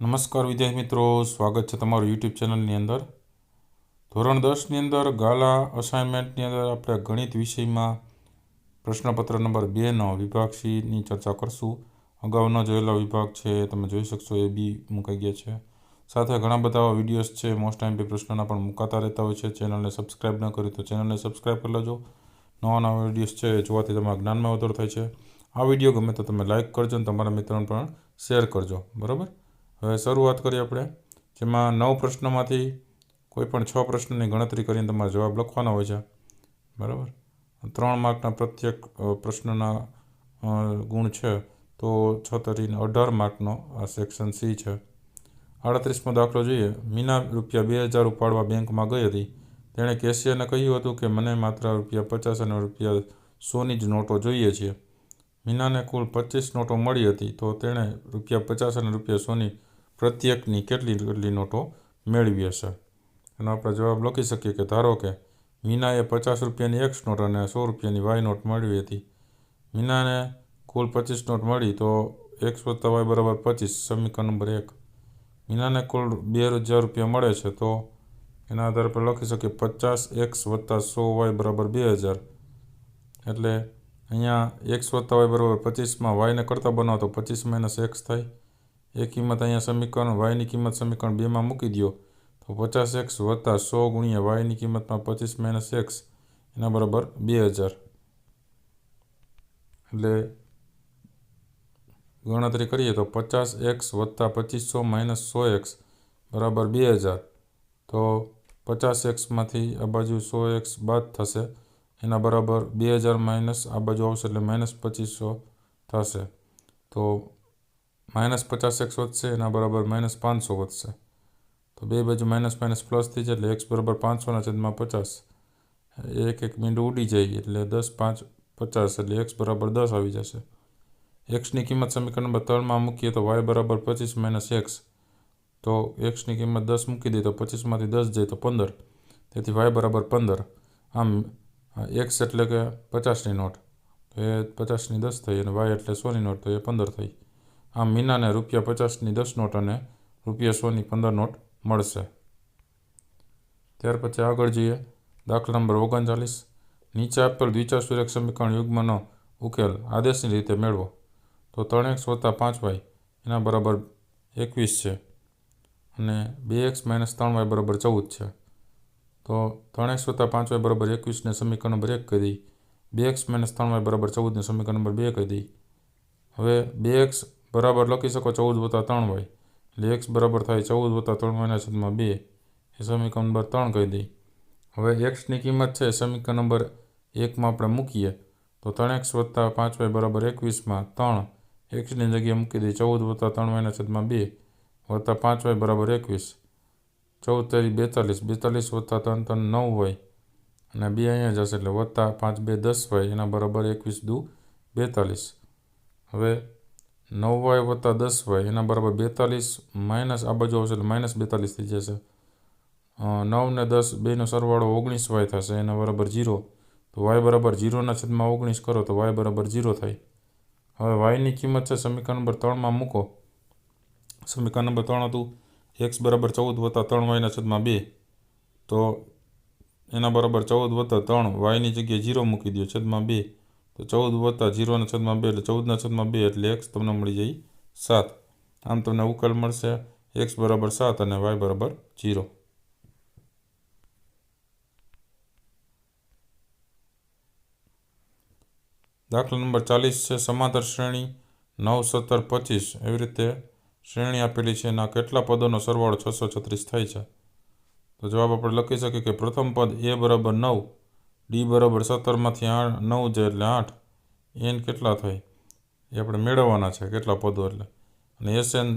નમસ્કાર વિદ્યાર્થી મિત્રો, સ્વાગત છે તમારું યુટ્યુબ ચેનલની અંદર. ધોરણ 10ની અંદર ગાલા અસાઇનમેન્ટની અંદર આપણે ગણિત વિષયમાં પ્રશ્નપત્ર નંબર 2નો વિભાગ સીની ચર્ચા કરશું. અગાઉનો જોયેલો વિભાગ છે તમે જોઈ શકશો, એ બી મુકાઈ ગયા છે. સાથે ઘણા બધા આવા વિડીયોઝ છે મોસ્ટ ટાઈમ પ્રશ્નોના પણ મુકાતા રહેતા હોય છે. ચેનલને સબસ્ક્રાઈબ ન કરી તો ચેનલને સબસ્ક્રાઈબ કરી લેજો. નવા નવા વિડીયોઝ છે જોવાથી તમારા જ્ઞાનમાં વધારો થાય છે. આ વિડીયો ગમે તો તમે લાઇક કરજો અને તમારા મિત્રોને પણ શેર કરજો. બરાબર. હવે શરૂઆત કરીએ આપણે, જેમાં 9 પ્રશ્નોમાંથી કોઈ પણ 6 પ્રશ્નોની ગણતરી કરીને તમારે જવાબ લખવાના હોય છે. બરાબર. 3 માર્કના પ્રત્યેક પ્રશ્નના ગુણ છે, તો 6 × 18 માર્કનો આ સેક્શન સી છે. 38મો દાખલો જોઈએ. મીના ₹2000 ઉપાડવા બેંકમાં ગઈ હતી. તેણે કેશિયરને કહ્યું હતું કે મને માત્ર ₹50 અને ₹100ની જ નોટો જોઈએ છે. મીનાને કુલ 25 નોટો મળી હતી, તો તેણે ₹50 અને ₹100ની પ્રત્યેકની કેટલી નોટો મેળવી હશે. એનો આપણે જવાબ લખી શકીએ કે ધારો કે મીનાએ ₹50ની X નોટ અને ₹100ની Y નોટ મેળવી હતી. મીનાને કુલ 25 નોટ મળી, તો X + Y = 25. સમીકરણ નંબર 1. મીનાને કુલ ₹2000 મળે છે, તો એના આધારે આપણે લખી શકીએ 50X + 100Y = 2000. એટલે અહીંયા X + Y = 25માં Yને કરતાં બનાવો તો 25 - X થાય. એ કિંમત અહીંયા સમીકરણ Yની કિંમત સમીકરણ 2માં મૂકી દો, તો 50X + 100 × Yની કિંમતમાં 25 - X એના બરાબર 2000. એટલે ગણતરી કરીએ તો 50X + 2500 - 100X = 2000. તો 50Xમાંથી આ બાજુ 100X બાદ થશે, એના બરાબર 2000 - આ બાજુ આવશે એટલે -2500 થશે. તો -50X વધશે, એના બરાબર -500 વધશે. તો બે બાજુ માઇનસ પ્લસ થઈ જાય એટલે X = 500/50. એક મીંડું ઉડી જાય એટલે 10 × 5 = 50, એટલે X = 10 આવી જશે. Xની કિંમત સમીકરણ નંબર 3માં મૂકીએ તો Y = 25 - X. તો Xની કિંમત 10 મૂકી દઈએ તો 25માંથી 10 જાય તો 15. તેથી Y = 15. આમ X એટલે કે 50ની નોટ, તો એ 50ની 10 થઈ, અને Y એટલે 100ની નોટ, તો એ 15 થઈ. આમ મીનાને ₹50ની 10 નોટ અને ₹100ની 15 નોટ મળશે. ત્યાર પછી આગળ જોઈએ. દાખલા નંબર 39. નીચે આપેલ દ્વિચાતુર્યક સમીકરણ યુગ્મનો ઉકેલ આદેશની રીતે મેળવો. તો 3X + 5Y એના બરાબર 21 છે, અને 2X - 3Y = 14 છે. તો 3X + 5Y = 21ને સમીકરણ નંબર 1 કહી દઈ. 2X - 3Y = 14ને સમીકરણ નંબર 2 કહી દઈ. હવે 2X બરાબર લખી શકો 14 + 3Y, એટલે X બરાબર થાય 14 + 3Y/2. એ સમીકરણ નંબર 3 કહી દઈ. હવે Xની કિંમત છે સમીકરણ નંબર 1માં આપણે મૂકીએ તો 3X + 5Y = 21માં 3 Xની જગ્યાએ મૂકી દઈએ 14 + 3Y/2 વત્તા 5Y = 21. 14 × 42, 42 + 3 = 9Y, અને 2 અહીંયા જશે એટલે વત્તા 5 × 2 = 10Y, એના બરાબર 21 × 2 = 42. હવે 9Y + 10Y એના બરાબર 42 - આ બાજુ આવશે એટલે -42 થઈ જશે. 9 ને 10 બેનો સરવાળો 19Y થશે, એના બરાબર 0. તો Y = 0/19 કરો તો Y = 0 થાય. હવે Yની કિંમત છે સમીકરણ નંબર 3માં મૂકો. સમીકરણ નંબર 3 હતું X = 14 + 3Y/2, તો એના બરાબર 14 + 3, Yની જગ્યાએ 0 મૂકી દો /2, તો 14 + 0/2 એટલે 14/2, એટલે X તમને મળી જાય 7. આમ તમને ઉકેલ મળશે X = 7 અને Y = 0. દાખલા નંબર 40 છે. સમાંતર શ્રેણી 9, 17, 25 એવી રીતે શ્રેણી આપેલી છે. એના કેટલા પદોનો સરવાળો 636 થાય છે? તો જવાબ આપણે લખી શકીએ કે પ્રથમ પદ A = 9, D = 17માંથી 9 જાય એટલે 8. N કેટલા થાય એ આપણે મેળવવાના છે, કેટલા પદો એટલે, અને SN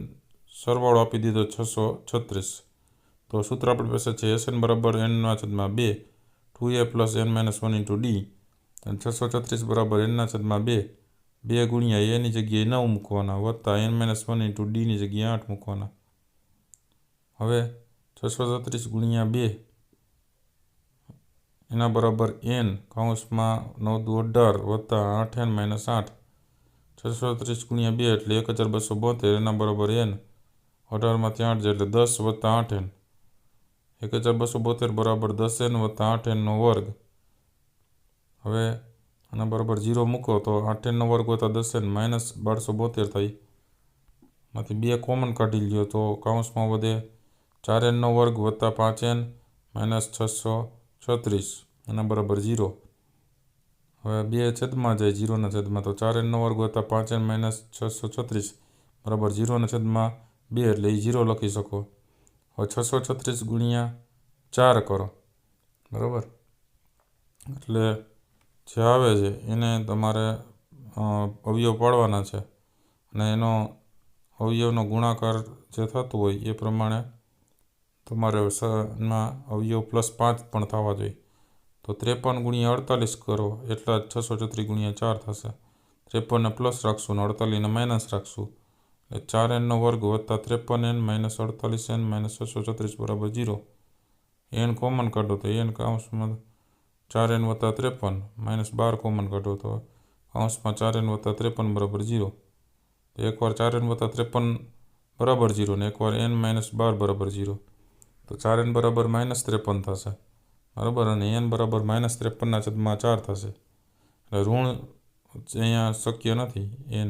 સરવાળો આપી દીધો 636. તો સૂત્ર આપણી પાસે છે SN = n/2, 2A + n - 1 × D, અને 636 = n/2, 2 × Aની જગ્યાએ 9 મૂકવાના, વત્તા n - 1 × Dની જગ્યાએ 8 મૂકવાના. હવે 636 × 2 એના બરાબર n (9 × 18 વત્તા 8n - 8. 636 × 2 એટલે 1272, એના બરાબર n. 18માંથી 8 જાય એટલે 10 + 8n 1272 બરાબર 10n + 8nનો વર્ગ. હવે આના બરાબર 0 મૂકો તો 8nનો વર્ગ + 10n -1272 થાય. માંથી 2 કોમન કાઢી લ્યો તો કૌંસમાં વધે 4nનો વર્ગ + 5n -636 એના બરાબર 0. હવે 2 છેદમાં જાય 0ના છેદમાં તો 4nનો વર્ગ + 5n -636 બરાબર 0ના છેદમાં 2 એટલે એ 0 લખી શકો. હવે 636 ગુણ્યા 4 કરો બરાબર, એટલે જે આવે છે એને તમારે અવયવ પાડવાના છે અને એનો અવયવનો ગુણાકાર જે થતું હોય એ પ્રમાણે તમારે એમાં અવયવ +5 પણ થવા જોઈએ. તો 53 ગુણ્યા 48 કરો એટલા જ 636 ગુણ્યા 4 થશે. 53ને પ્લસ રાખશું અને 48ને માઇનસ રાખશું એટલે 4nનો વર્ગ + 53n -48n -636 બરાબર 0. n કોમન કાઢો તો n કૌંસમાં 4n + 53 -12 કોમન કાઢો તો કૌંસમાં 4n + 53 બરાબર 0. તો એકવાર 4n + 53 બરાબર 0 ને એકવાર n - 12 બરાબર 0. તો 4n બરાબર -53 થશે બરાબર, અને n બરાબર -53ના છેદમાં 4 થશે. એટલે ઋણ અહીંયા શક્ય નથી n,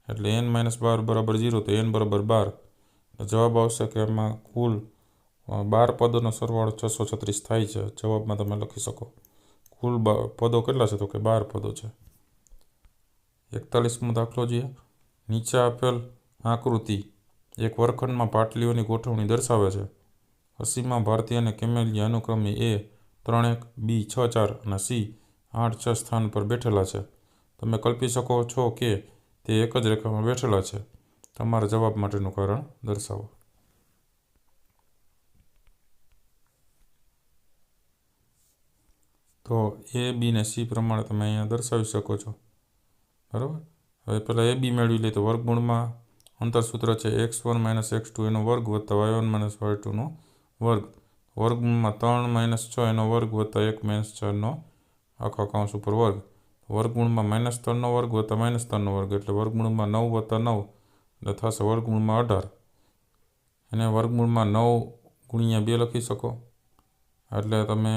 એટલે n - 12 બરાબર 0 તો n બરાબર 12. એટલે જવાબ આવશે કે એમાં કુલ 12 પદોનો સરવાળો 636 થાય છે. જવાબમાં તમે લખી શકો. કુલ પદો કેટલા છે તો કે 12 પદો છે. 41મો દાખલો જોઈએ. નીચે આપેલ આકૃતિ એક વર્ગખંડમાં પાટલીઓની ગોઠવણી દર્શાવે છે. અસીમા, ભારતી અને કેમેલિયા અનુક્રમે A 3-1, B 6-4 અને C 8-6 સ્થાન પર બેઠેલા છે. તમે કલ્પી શકો છો કે તે એક જ રેખામાં બેઠેલા છે. તમારા જવાબ માટેનું કારણ દર્શાવો. તો A, B ને C પ્રમાણે તમે અહીંયા દર્શાવી શકો છો બરાબર. હવે પહેલાં AB મેળવી લઈએ તો વર્ગમૂળમાં અંતર સૂત્ર છે x1 - x2 એનો વર્ગ + y1 - y2નો વર્ગ. વર્ગમૂળમાં 3 - 6 એનો વર્ગ + 1 - 4નો આખા કૌંસ ઉપર વર્ગ. વર્ગમૂળમાં -3નો વર્ગ + -3નો વર્ગ એટલે વર્ગમૂળમાં 9 + 9 એટલે થશે વર્ગમૂળમાં 18. એને વર્ગમૂળમાં 9 ગુણ્યા 2 લખી શકો એટલે તમે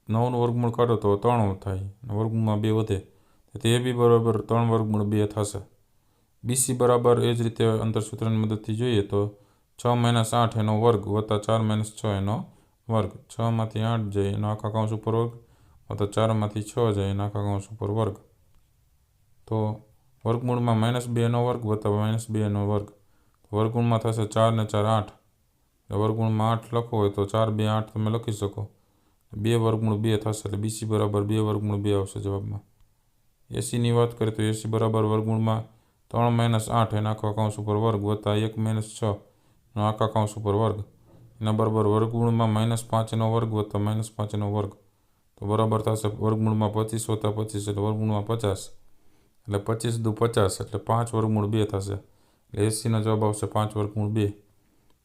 9નું વર્ગમૂળ કાઢો તો 3 થાય અને વર્ગમૂળમાં 2 વધે તેથી AB બરાબર 3 વર્ગમૂળ 2 થશે. BC બરાબર એ જ રીતે અંતર સૂત્રની મદદથી જોઈએ તો 6 - 8 એનો વર્ગ + 4 - 6 એનો વર્ગ. 6માંથી 8 જાય એનો આખા કૌંસ ઉપર વર્ગ + 4માંથી 6 જાય એના આખા કૌંસ ઉપર વર્ગ. તો વર્ગમૂળમાં -2 એનો વર્ગ + -2 એનો વર્ગ. વર્ગમૂળમાં થશે 4 ને 4 8 એટલે વર્ગમૂળમાં 8 લખવો હોય તો 4 2 8 તમે લખી શકો. 2 વર્ગમૂળ 2 થશે એટલે BC બરાબર 2 વર્ગમૂળ 2 આવશે જવાબમાં. ACની વાત કરીએ તો AC બરાબર વર્ગમૂળમાં 3 - 8 એના આખા કૌંસ ઉપર વર્ગ + 1 - 6 એનો આખા કૌંસ ઉપર વર્ગ. એના બરાબર વર્ગમૂળમાં -5 એનો વર્ગ + -5 એનો વર્ગ. તો બરાબર થશે વર્ગમૂળમાં 25 + 25 એટલે વર્ગમૂળમાં 50 એટલે 25 દુ 50 એટલે 5 વર્ગમૂળ 2 થશે. એટલે ACનો જવાબ આવશે 5 વર્ગમૂળ 2.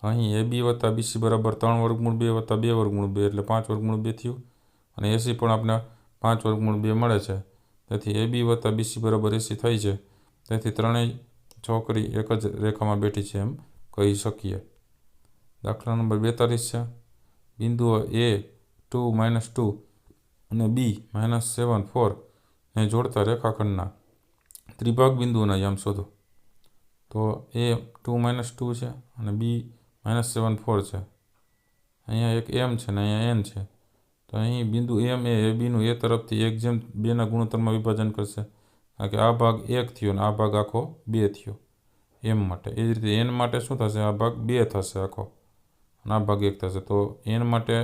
અહીં AB + BC બરાબર 3 વર્ગમૂળ 2 + 2 વર્ગમૂળ 2 એટલે 5 વર્ગમૂળ 2 થયું અને AC પણ આપણે 5 વર્ગમૂળ 2 મળે છે. તેથી AB + BC બરાબર AC થાય છે. તેથી ત્રણેય છોકરી એક જ રેખામાં બેઠી છે એમ કહી શકીએ. દાખલા નંબર 42 છે. બિંદુઓ A 2 - 2 અને B -7 4 ને જોડતા રેખાખંડના ત્રિભાગ બિંદુઓના યામ શોધો. તો A 2 - 2 છે અને B -7 4 છે. અહીંયા એક M છે ને અહીંયા N છે. તો અહીં બિંદુ M એ ABનું A તરફથી 1/2ના ગુણોત્તરમાં વિભાજન કરશે. કારણ કે આ ભાગ 1 થયો અને આ ભાગ આખો 2 થયો M માટે. એ જ રીતે N માટે શું થશે? આ ભાગ 2 થશે આખો અને આ ભાગ 1 થશે. તો N માટે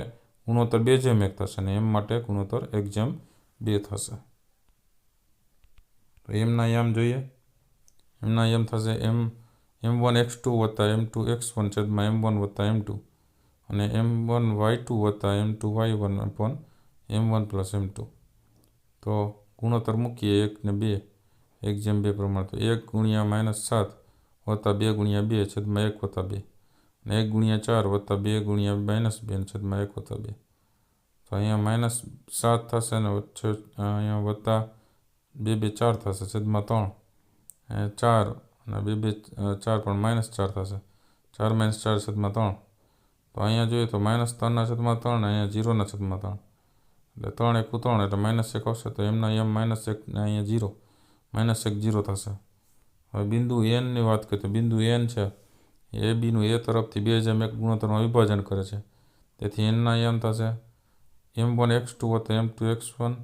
ગુણોત્તર 2/1 થશે અને M માટે ગુણોત્તર 1/2 થશે. તો Mના યામ જોઈએ. Mના યામ થશે M1 x2 + M2 x1 / M1 + M2 અને M1 y2 + M2 y1 / M1 + M2. તો ગુણોત્તર મૂકીએ 1 ને 2 1/2 પ્રમાણે. તો 1 ગુણ્યા -7 + 2 ગુણ્યા 2 છેદમાં 1 + 2 અને 1 ગુણ્યા 4 + 2 ગુણ્યા -2 છેદમાં 1 + 2. તો અહીંયા -7 થશે અને અહીંયા વત્તા 2 2 4 થશે છેદમાં 3 4 અને 2 2 4 પણ -4 થશે 4 - 4 છેદમાં 3 તો અહીંયા જોઈએ તો -3 છેદમાં 3 અહીંયા 0 છેદમાં 3 એટલે 3 × 1 = 3 એટલે -1 આવશે તો એમના એમ -1 ને અહીંયા 0 -1 0 થશે. હવે બિંદુ Nની વાત કરીએ તો બિંદુ N છે એ બીનું એ તરફથી 2 જેમ 1 ગુણોત્તરમાં વિભાજન કરે છે તેથી Nના એમ થશે m1x2 + m2x1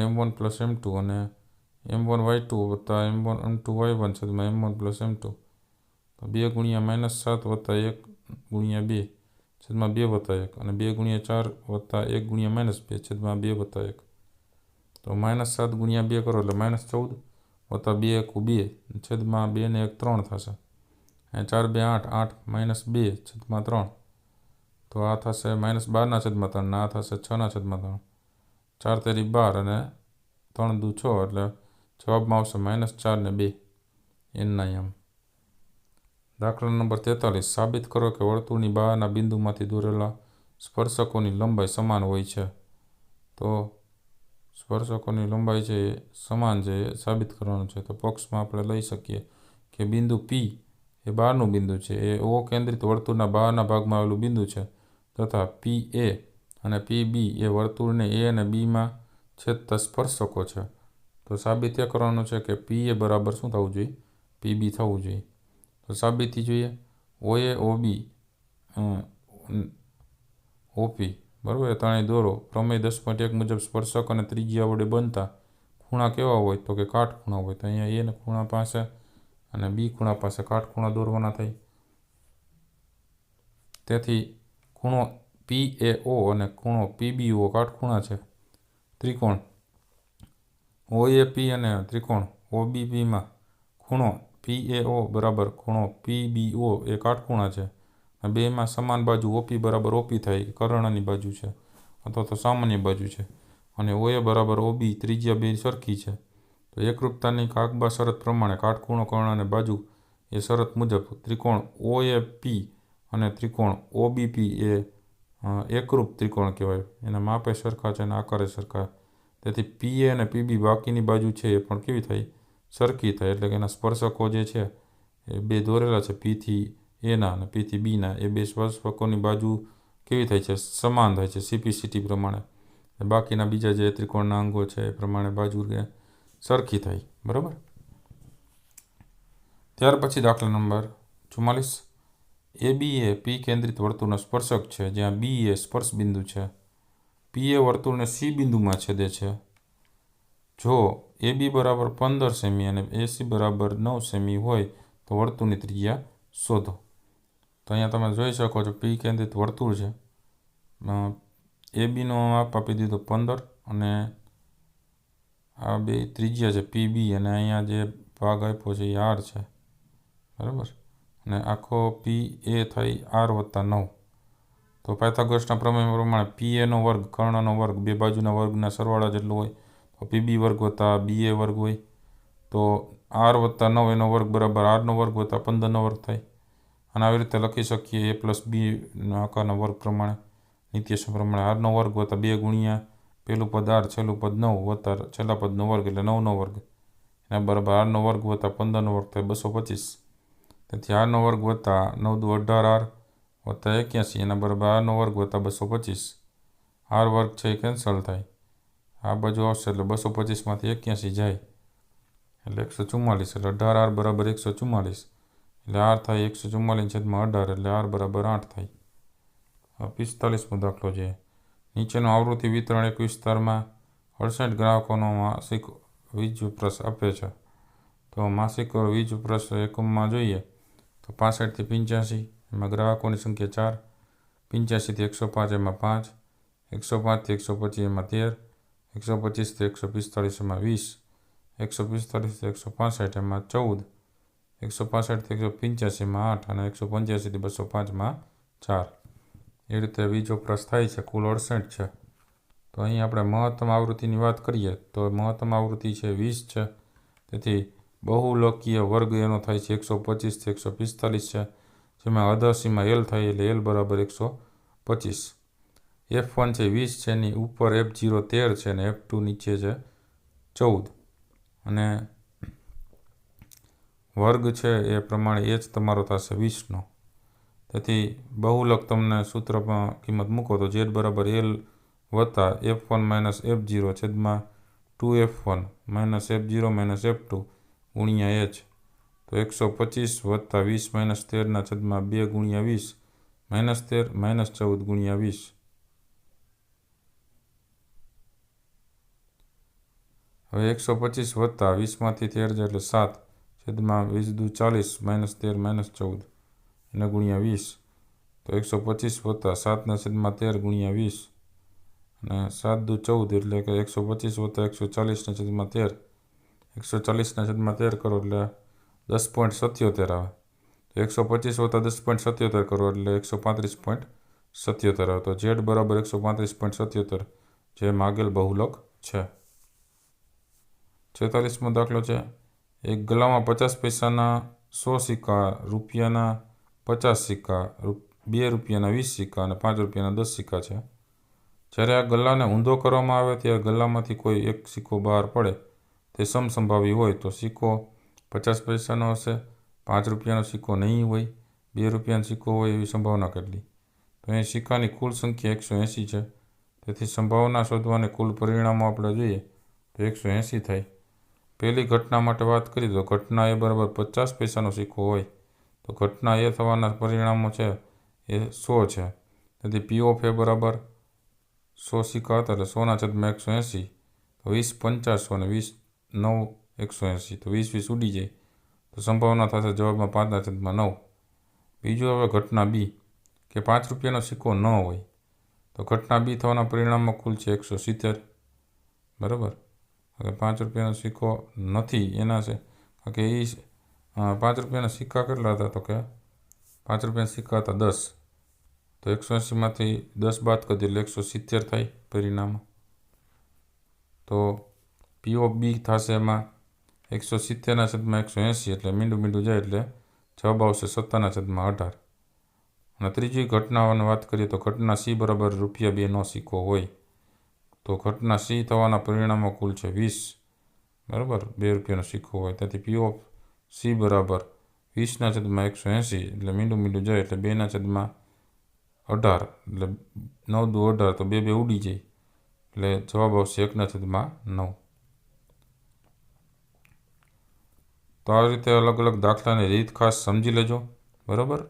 m1 + m2 અને m1y2 + m2y1 છેદમાં m1 + m2 તો 2 × -7 + 1 × 2 છેદમાં 2 + 1 અને 2 × 4 + 1 × -2 છેદમાં 2 + 1 તો -7 × 2 કરો એટલે -14 + 2 × 2 છેદમાં 2 ને 1 3 થશે અને 4 × 2 = 8 8 - 2 છેદમાં 3 તો આ થશે -12 છેદમાં 3 ને આ થશે 6 છેદમાં 3 4 × 3 = 12 અને 3 × 2 = 6 એટલે જવાબમાં આવશે -4 ને 2 Nના એમ. દાખલા નંબર 43 સાબિત કરો કે વર્તુળની બહારના બિંદુમાંથી દોરેલા સ્પર્શકોની લંબાઈ સમાન હોય છે. તો સ્પર્શકોની લંબાઈ છે એ સમાન છે એ સાબિત કરવાનું છે. તો પક્ષમાં આપણે લઈ શકીએ કે બિંદુ P એ બહારનું બિંદુ છે એ O કેન્દ્રિત વર્તુળના બહારના ભાગમાં આવેલું બિંદુ છે તથા PA અને PB એ વર્તુળને A અને Bમાં છેદતા સ્પર્શકો છે. તો સાબિત એ કરવાનું છે કે PA બરાબર શું થવું જોઈએ PB થવું જોઈએ. તો સાબિતી જોઈએ OA OB OP બરાબર એ ત્રણેય દોરો પ્રમેય 10.1 મુજબ સ્પર્શક અને ત્રિજ્યા વડે બનતા ખૂણા કેવા હોય તો કે કાટખૂણા હોય. તો અહીંયા A ખૂણા પાસે અને B ખૂણા પાસે કાટખૂણા દોરવાના થાય. તેથી ખૂણો PAO અને ખૂણો PBO કાટખૂણા છે. ત્રિકોણ OAP અને ત્રિકોણ OBPમાં ખૂણો PAO બરાબર ખૂણો PBO એ કાટખૂણા છે. બેમાં સમાન બાજુ OP બરાબર OP થાય કર્ણની બાજુ છે અથવા તો સામાન્ય બાજુ છે અને OA બરાબર OB ત્રિજ્યા બે સરખી છે. તો એકરૂપતાની કાકબા શરત પ્રમાણે કાટખૂણો કર્ણ અને બાજુ એ શરત મુજબ ત્રિકોણ OAP અને ત્રિકોણ OBP એ એકરૂપ ત્રિકોણ કહેવાય. એના માપે સરખા છે અને આકારે સરખા. તેથી PA અને PB બાકીની બાજુ છે એ પણ કેવી થાય સરખી થાય એટલે કે એના સ્પર્શકો જે છે એ બે દોરેલા છે P થી Aના અને P થી Bના એ બે સ્પર્શકોની બાજુ કેવી થાય છે સમાન થાય છે CPCT પ્રમાણે. બાકીના બીજા જે ત્રિકોણના અંગો છે એ પ્રમાણે બાજુ સરખી થાય. બરાબર. ત્યાર પછી દાખલા નંબર 44 AB એ P કેન્દ્રિત વર્તુળનો સ્પર્શક છે જ્યાં B એ સ્પર્શ બિંદુ છે. P એ વર્તુળને C બિંદુમાં છેદે છે. જો AB બરાબર 15 સેમી અને AC બરાબર 9 સેમી હોય તો વર્તુળની ત્રિજ્યા શોધો. તો અહીંયા તમે જોઈ શકો છો P કેન્દ્રિત વર્તુળ છે. ABનો માપ આપી દીધો 15 અને આ બે ત્રિજ્યા છે PB અને અહીંયા જે ભાગ આપ્યો છે એ R છે. બરાબર. અને આખો PA થાય R + 9. તો પાયથાગોરસના પ્રમેય પ્રમાણે PAનો વર્ગ કર્ણનો વર્ગ બે બાજુના વર્ગના સરવાળા જેટલો હોય તો PB વર્ગ + BA વર્ગ હોય તો R + 9 એનો વર્ગ બરાબર Rનો વર્ગ + 15નો વર્ગ થાય. અને આવી રીતે લખી શકીએ A + B આકારના વર્ગ પ્રમાણે નિત્યસમ પ્રમાણે Rનો વર્ગ + 2 ગુણ્યા પહેલું પદ R છેલ્લું પદ 9 + છેલ્લા પદનો વર્ગ એટલે 9નો વર્ગ એના બરાબર Rનો વર્ગ + 15નો વર્ગ થાય 225. તેથી Rનો વર્ગ + 9 × 18R + 81 એના બરાબર Rનો વર્ગ + 225. R વર્ગ છે એ કેન્સલ થાય આ બાજુ આવશે એટલે 225માંથી 81 જાય એટલે 144 એટલે 18R બરાબર 144 એટલે R થાય 144/18 એટલે R બરાબર 8 થાય. 45મો દાખલો છે. નીચેનું આવૃત્તિ વિતરણ એક વિસ્તારમાં 68 ગ્રાહકોનો માસિક વીજ વપરાશ આપે છે. તો માસિક વીજ વપરાશ એકમમાં જોઈએ તો 65 થી 85 એમાં ગ્રાહકોની સંખ્યા 4, 85 થી 105 એમાં 5, 105 થી 125 એમાં 13, 125 થી 145 એમાં 20, 145 થી 165 એમાં 14, 165 થી 185 એમાં 8 અને 185 થી 205માં 4. એ રીતે વીજ વપરાશ થાય છે કુલ 68 છે. તો અહીં આપણે મહત્તમ આવૃત્તિની વાત કરીએ તો મહત્તમ આવૃત્તિ છે 20 છે. તેથી બહુલકીય વર્ગ એનો થાય છે 125 થી 145 છે જેમાં અધસીમાં L થાય એટલે L બરાબર 125. F1 છે 20 છે એની ઉપર F0 13 છે અને F2 નીચે છે 14 અને વર્ગ છે એ પ્રમાણે H તમારો થશે 20નો. તેથી બહુલક તમને સૂત્રમાં કિંમત મૂકો તો z બરાબર L વત્તા F1 માઇનસ F0 છેદમાં 2F1 minus F0 minus F2 ગુણ્યા h. તો 125 વત્તા 20 માઇનસ 13 છેદમાં 2 ગુણ્યા 20 માઇનસ 13 માઇનસ 14 ગુણ્યા 20. હવે 125 વત્તા 20માંથી 13 જાય એટલે 7 છેદમાં 20 દુ 40 માઇનસ 13 માઇનસ 14 એને ગુણ્યા 20. તો 125 વત્તા 7 છેદમાં 13 ગુણ્યા 20 અને 7 દુ 14 એટલે કે 125 વત્તા 140 છેદમાં 13 140 છેદમાં 13 કરો એટલે 10.77 આવે. તો 125 વત્તા 10.77 કરો એટલે 135.77 આવે. તો z બરાબર 135.77 જે માગેલ બહુલક છે. 46મો દાખલો છે. એક ગલ્લામાં 50 પૈસાના 100 સિક્કા, રૂપિયાના 50 સિક્કા, 2 રૂપિયાના 20 સિક્કા અને 5 રૂપિયાના 10 સિક્કા છે. જ્યારે આ ગલ્લાને ઊંધો કરવામાં આવે ત્યારે ગલ્લામાંથી કોઈ એક સિક્કો બહાર પડે તે સમસંભાવી હોય તો સિક્કો 50 પૈસાનો હશે, 5 રૂપિયાનો સિક્કો નહીં હોય, 2 રૂપિયાનો સિક્કો હોય એવી સંભાવના કેટલી? તો અહીં સિક્કાની કુલ સંખ્યા 180 છે. તેથી સંભાવના શોધવાને કુલ પરિણામો આપણે જોઈએ તો 180 થાય. પહેલી ઘટના માટે વાત કરીએ તો ઘટના એ બરાબર 50 પૈસાનો સિક્કો હોય તો ઘટના એ થવાના પરિણામો છે એ 100 છે. તેથી P ઓફ એ બરાબર 100 સિક્કા હતા એટલે 100 છેદમાં 180 તો 20 500 અને 20 9 180 તો 20 20 ઉડી જાય તો સંભાવના થશે જવાબમાં 5 છેદમાં 9. બીજું હવે ઘટના B કે 5 રૂપિયાનો સિક્કો ન હોય તો ઘટના B થવાના પરિણામો કુલ છે 170. બરાબર. હવે 5 રૂપિયાનો સિક્કો નથી એના છે કારણ કે એ 5 રૂપિયાના સિક્કા કેટલા હતા? તો કે 5 રૂપિયાના સિક્કા હતા 10. તો 180માંથી 10 બાદ કરી એટલે 170 થાય પરિણામ. તો P ઓફ B થશે એમાં 170 છેદમાં 180 એટલે મીંડું જાય એટલે જવાબ આવશે 17 છેદમાં 18. અને ત્રીજી ઘટનાઓની વાત કરીએ તો ઘટના C બરાબર રૂપિયા 2નો સિક્કો હોય તો ઘટના C થવાના પરિણામો કુલ છે 20. બરાબર. 2 રૂપિયાનો સિક્કો હોય તેથી P ઓફ C બરાબર 20 છેદમાં 180 એટલે મીંડું જાય એટલે 2 છેદમાં 18 એટલે 9 દુ 18 તો 2 ઉડી જાય એટલે જવાબ આવશે 1 છેદમાં 9. તો આ રીતે અલગ અલગ દાખલાની રીત ખાસ સમજી લેજો. બરાબર.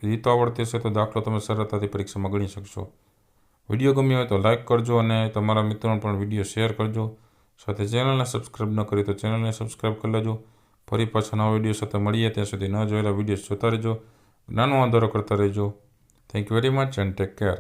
રીતો આવડતી હશે તો દાખલો તમે સરળતાથી પરીક્ષામાં ગણી શકશો. વિડીયો ગમ્યો હોય તો લાઇક કરજો અને તમારા મિત્રોને પણ વિડીયો શેર કરજો. સાથે ચેનલને સબસ્ક્રાઈબ ન કરી તો ચેનલને સબસ્ક્રાઈબ કરી લેજો. ફરી પાછા નવા વિડીયો સાથે મળીએ ત્યાં સુધી ન જોયેલા વિડીયો જોતા રહેજો. જ્ઞાનનો વધારો કરતા રહેજો. Thank you very much and take care.